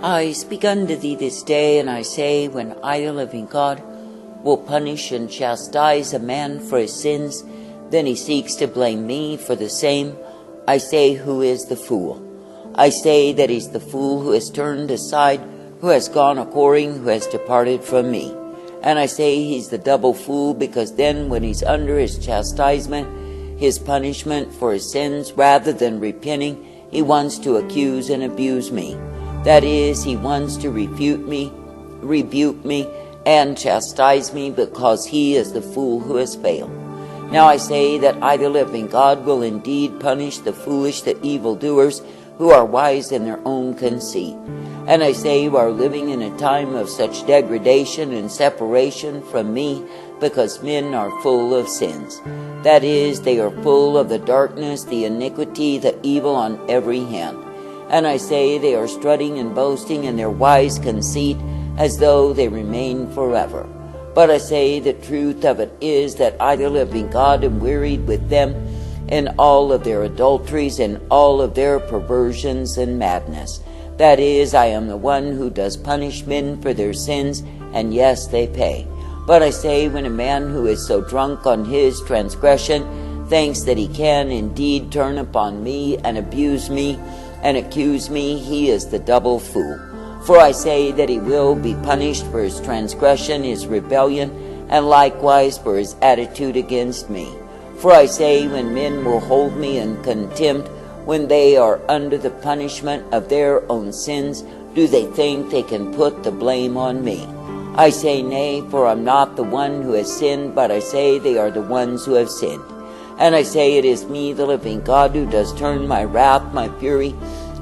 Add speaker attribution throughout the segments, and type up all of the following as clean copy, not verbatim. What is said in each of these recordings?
Speaker 1: I speak unto thee this day, and I say, when I, the living God, will punish and chastise a man for his sins, then he seeks to blame me for the same. I say, who is the fool? I say that he's the fool who has turned aside, who has gone a-whoring, who has departed from me. And I say he's the double fool, because then when he's under his chastisement, his punishment for his sins, rather than repenting, he wants to accuse and abuse me. That is, he wants to refute me, rebuke me, and chastise me, because he is the fool who has failed. Now I say that I, the living God, will indeed punish the foolish, the evildoers, who are wise in their own conceit. And I say you are living in a time of such degradation and separation from me, because men are full of sins. That is, they are full of the darkness, the iniquity, the evil on every hand. And I say they are strutting and boasting in their wise conceit, as though they remain forever. But I say the truth of it is that I, the living God, am wearied with them in all of their adulteries and all of their perversions and madness. That is, I am the one who does punish men for their sins, and yes, they pay. But I say, when a man who is so drunk on his transgression thinks that he can indeed turn upon me and abuse me and accuse me, he is the double fool. For I say that he will be punished for his transgression, his rebellion, and likewise for his attitude against me. For I say, when men will hold me in contempt, when they are under the punishment of their own sins, do they think they can put the blame on me? I say nay, for I'm not the one who has sinned, but I say they are the ones who have sinned. And I say it is me, the living God, who does turn my wrath, my fury,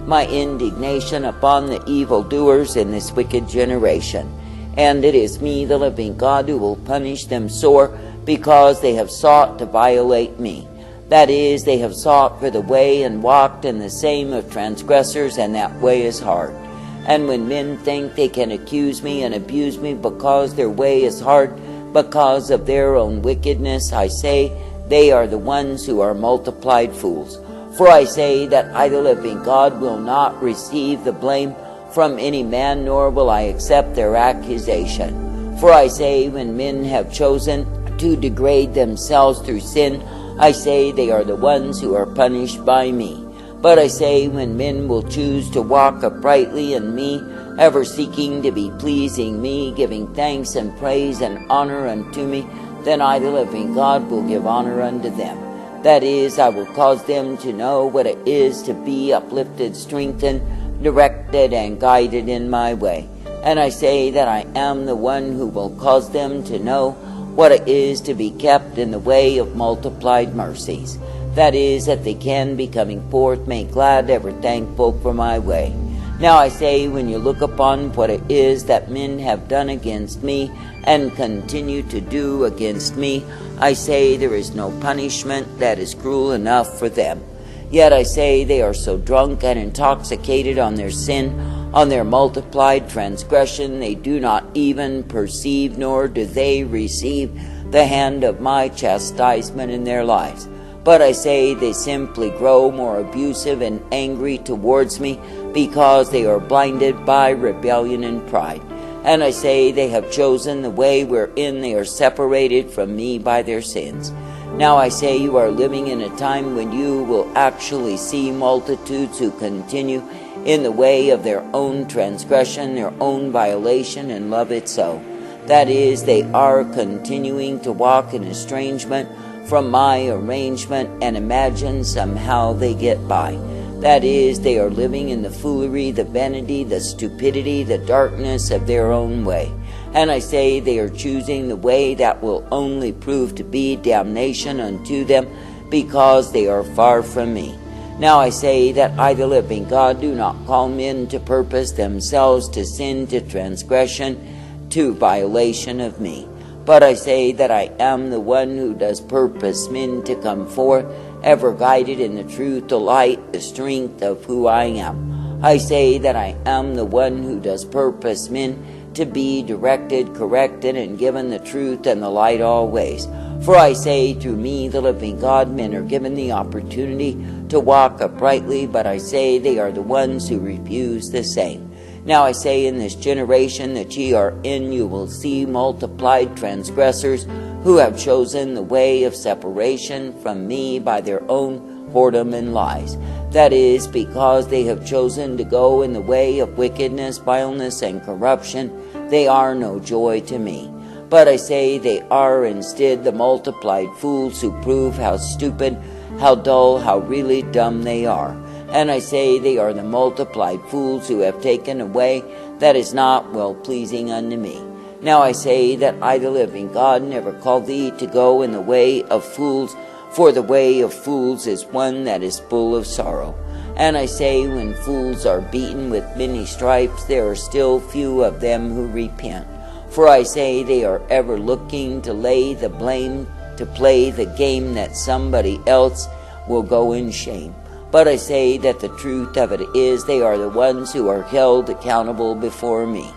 Speaker 1: my indignation upon the evildoers in this wicked generation. And it is me, the living God, who will punish them sore, because they have sought to violate me. That is, they have sought for the way and walked in the same of transgressors, and that way is hard. And when men think they can accuse me and abuse me because their way is hard, because of their own wickedness, I say they are the ones who are multiplied fools. For I say that I, the living God, will not receive the blame from any man, nor will I accept their accusation. For I say, when men have chosen to degrade themselves through sin, I say they are the ones who are punished by me. But I say, when men will choose to walk uprightly in me, ever seeking to be pleasing me, giving thanks and praise and honor unto me, then I, the living God, will give honor unto them. That is, I will cause them to know what it is to be uplifted, strengthened, directed, and guided in my way. And I say that I am the one who will cause them to know what it is to be kept in the way of multiplied mercies. That is, that they can be coming forth, made glad, ever thankful for my way. Now I say, when you look upon what it is that men have done against me, and continue to do against me, I say there is no punishment that is cruel enough for them. Yet I say they are so drunk and intoxicated on their sin, on their multiplied transgression, they do not even perceive, nor do they receive the hand of my chastisement in their lives. But I say they simply grow more abusive and angry towards me, because they are blinded by rebellion and pride. And I say they have chosen the way wherein they are separated from me by their sins. Now I say you are living in a time when you will actually see multitudes who continue in the way of their own transgression, their own violation, and love it so. That is, they are continuing to walk in estrangement from my arrangement and imagine somehow they get by. That is, they are living in the foolery, the vanity, the stupidity, the darkness of their own way. And I say they are choosing the way that will only prove to be damnation unto them, because they are far from me. Now I say that I, the living God, do not call men to purpose themselves to sin, to transgression, to violation of me. But I say that I am the one who does purpose men to come forth, ever guided in the truth, the light, the strength of who I am. I say that I am the one who does purpose men to be directed, corrected, and given the truth and the light always. For I say, through me, the living God, men are given the opportunity to walk uprightly, but I say they are the ones who refuse the same. Now I say, in this generation that ye are in, you will see multiplied transgressors, who have chosen the way of separation from me by their own whoredom and lies. That is, because they have chosen to go in the way of wickedness, vileness, and corruption, they are no joy to me. But I say they are instead the multiplied fools, who prove how stupid, how dull, how really dumb they are. And I say they are the multiplied fools, who have taken a way that is not well-pleasing unto me. Now I say that I, the living God, never called thee to go in the way of fools, for the way of fools is one that is full of sorrow. And I say, when fools are beaten with many stripes, there are still few of them who repent. For I say they are ever looking to lay the blame, to play the game that somebody else will go in shame. But I say that the truth of it is, they are the ones who are held accountable before me.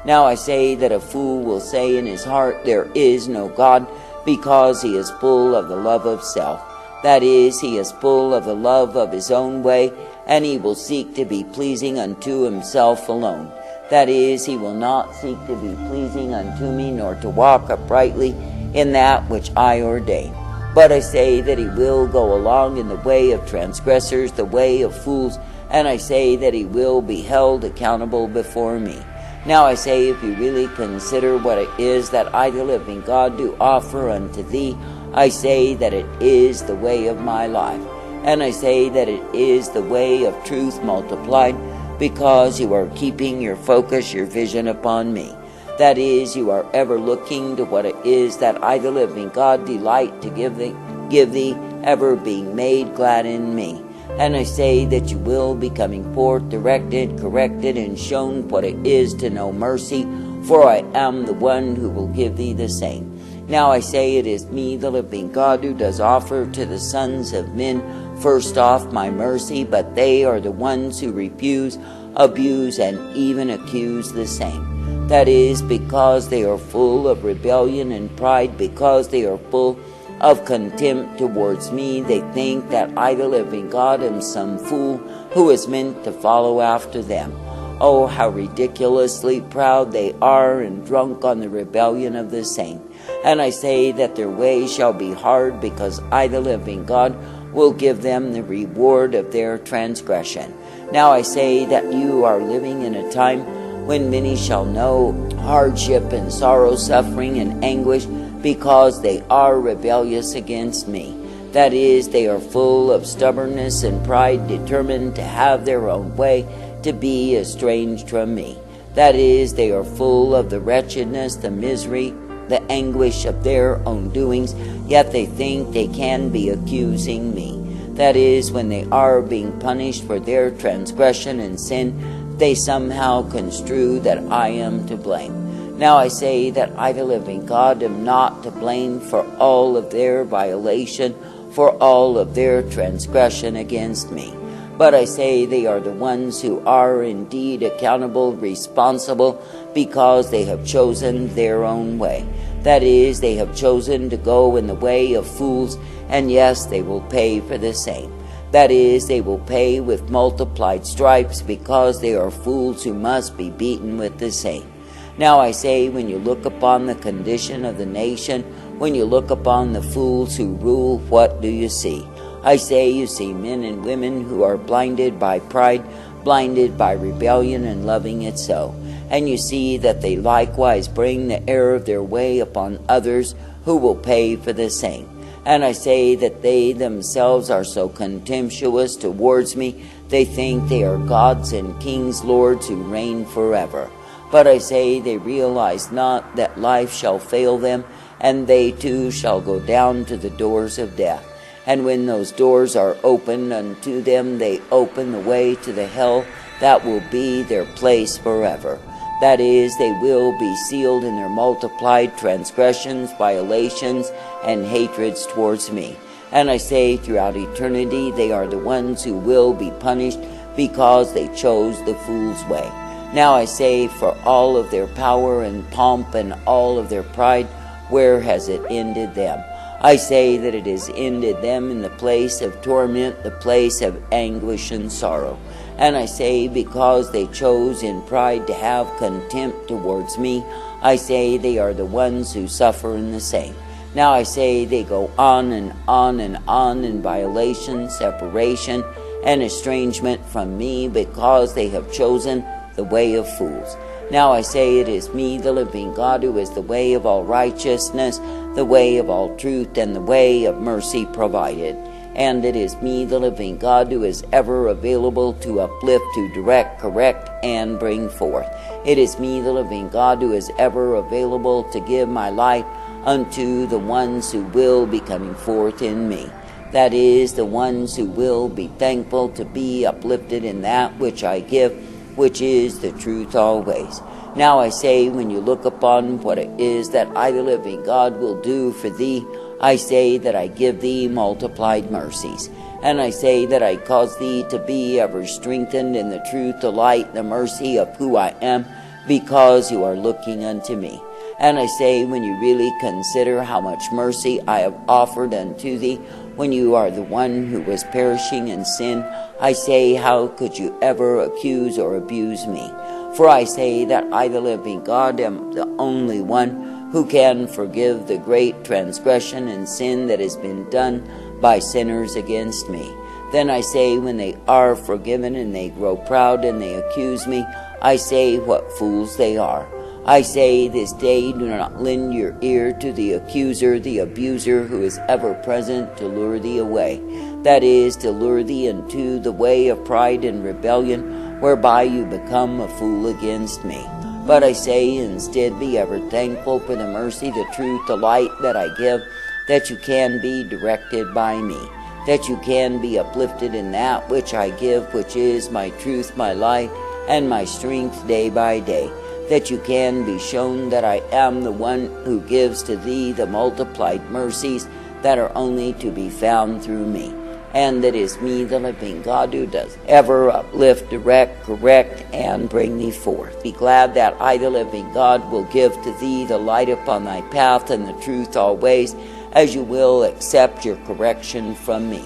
Speaker 1: Now I say that a fool will say in his heart, there is no God, because he is full of the love of self. That is, he is full of the love of his own way, and he will seek to be pleasing unto himself alone. That is, he will not seek to be pleasing unto me, nor to walk uprightly in that which I ordain. But I say that he will go along in the way of transgressors, the way of fools, and I say that he will be held accountable before me. Now I say, if you really consider what it is that I, the living God, do offer unto thee, I say that it is the way of my life. And I say that it is the way of truth multiplied, because you are keeping your focus, your vision upon me. That is, you are ever looking to what it is that I, the living God, delight to give thee, ever being made glad in me. And I say that you will be coming forth directed, corrected, and shown what it is to know mercy, for I am the one who will give thee the same. Now I say it is me, the living God, who does offer to the sons of men first off my mercy, but they are the ones who refuse, abuse, and even accuse the same. That is, because they are full of rebellion and pride, because they are full of contempt towards me, they think that I, the living God, am some fool who is meant to follow after them. Oh, how ridiculously proud they are, and drunk on the rebellion of the same. And I say that their way shall be hard, because I, the living God, will give them the reward of their transgression. Now I say that you are living in a time when many shall know hardship and sorrow, suffering and anguish, because they are rebellious against me. That is, they are full of stubbornness and pride, determined to have their own way, to be estranged from me. That is, they are full of the wretchedness, the misery, the anguish of their own doings, yet they think they can be accusing me. That is, when they are being punished for their transgression and sin, they somehow construe that I am to blame. Now I say that I, the living God, am not to blame for all of their violation, for all of their transgression against me. But I say they are the ones who are indeed accountable, responsible, because they have chosen their own way. That is, they have chosen to go in the way of fools, and yes, they will pay for the same. That is, they will pay with multiplied stripes, because they are fools who must be beaten with the same. Now I say, when you look upon the condition of the nation, when you look upon the fools who rule, what do you see? I say you see men and women who are blinded by pride, blinded by rebellion, and loving it so. And you see that they likewise bring the error of their way upon others, who will pay for the same. And I say that they themselves are so contemptuous towards me, they think they are gods and kings, lords who reign forever. But I say they realize not that life shall fail them, and they too shall go down to the doors of death. And when those doors are opened unto them, they open the way to the hell that will be their place forever. That is, they will be sealed in their multiplied transgressions, violations, and hatreds towards me. And I say throughout eternity, they are the ones who will be punished, because they chose the fool's way. Now I say, for all of their power and pomp and all of their pride, where has it ended them? I say that it has ended them in the place of torment, the place of anguish and sorrow. And I say, because they chose in pride to have contempt towards me, I say they are the ones who suffer in the same. Now I say they go on and on and on in violation, separation, and estrangement from me, because they have chosen the way of fools. Now I say it is me, the living God, who is the way of all righteousness, the way of all truth, and the way of mercy provided. And it is me, the living God, who is ever available to uplift, to direct, correct, and bring forth. It is me, the living God, who is ever available to give my light unto the ones who will be coming forth in me. That is, the ones who will be thankful to be uplifted in that which I give, which is the truth always. Now I say, when you look upon what it is that I, the living God, will do for thee, I say that I give thee multiplied mercies. And I say that I cause thee to be ever strengthened in the truth, the light, the mercy of who I am, because you are looking unto me. And I say, when you really consider how much mercy I have offered unto thee, when you are the one who was perishing in sin, I say, how could you ever accuse or abuse me? For I say that I, the living God, am the only one who can forgive the great transgression and sin that has been done by sinners against me. Then I say, when they are forgiven and they grow proud and they accuse me, I say, what fools they are. I say this day, do not lend your ear to the accuser, the abuser, who is ever present to lure thee away. That is, to lure thee into the way of pride and rebellion, whereby you become a fool against me. But I say, instead, be ever thankful for the mercy, the truth, the light that I give, that you can be directed by me, that you can be uplifted in that which I give, which is my truth, my light, and my strength day by day, that you can be shown that I am the one who gives to thee the multiplied mercies that are only to be found through me. And that is me, the living God, who does ever uplift, direct, correct, and bring thee forth. Be glad that I, the living God, will give to thee the light upon thy path and the truth always, as you will accept your correction from me.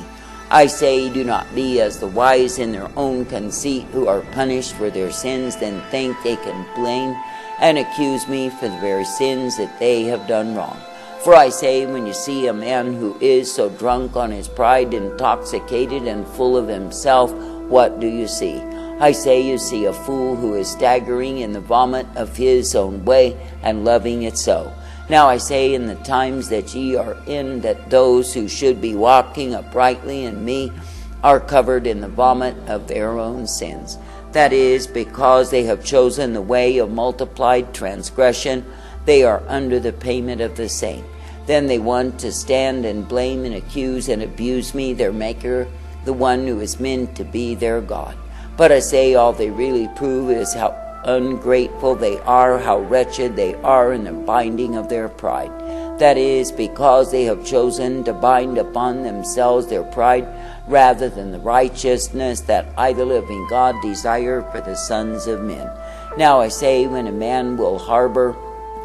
Speaker 1: I say, do not be as the wise in their own conceit, who are punished for their sins, then think they can blame and accuse me for the very sins that they have done wrong. For I say, when you see a man who is so drunk on his pride, intoxicated and full of himself, what do you see? I say, you see a fool who is staggering in the vomit of his own way and loving it so. Now I say, in the times that ye are in, that those who should be walking uprightly in me are covered in the vomit of their own sins. That is, because they have chosen the way of multiplied transgression, they are under the payment of the same. Then they want to stand and blame and accuse and abuse me, their Maker, the one who is meant to be their God. But I say, all they really prove is how ungrateful they are, how wretched they are in the binding of their pride. That is, because they have chosen to bind upon themselves their pride rather than the righteousness that I, the living God, desire for the sons of men. Now I say, when a man will harbor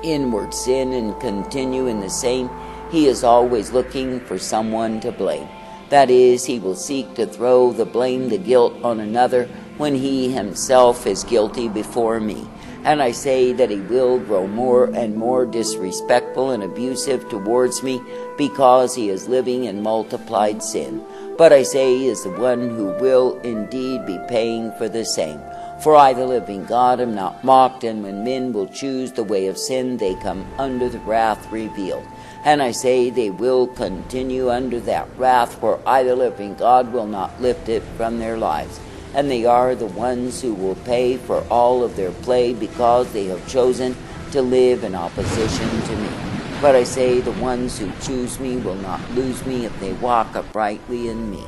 Speaker 1: inward sin and continue in the same, he is always looking for someone to blame. That is, he will seek to throw the blame, the guilt on another, when he himself is guilty before me. And I say that he will grow more and more disrespectful and abusive towards me, because he is living in multiplied sin. But I say he is the one who will indeed be paying for the same. For I, the living God, am not mocked, and when men will choose the way of sin, they come under the wrath revealed. And I say they will continue under that wrath, for I, the living God, will not lift it from their lives. And they are the ones who will pay for all of their play, because they have chosen to live in opposition to me. But I say the ones who choose me will not lose me if they walk uprightly in me.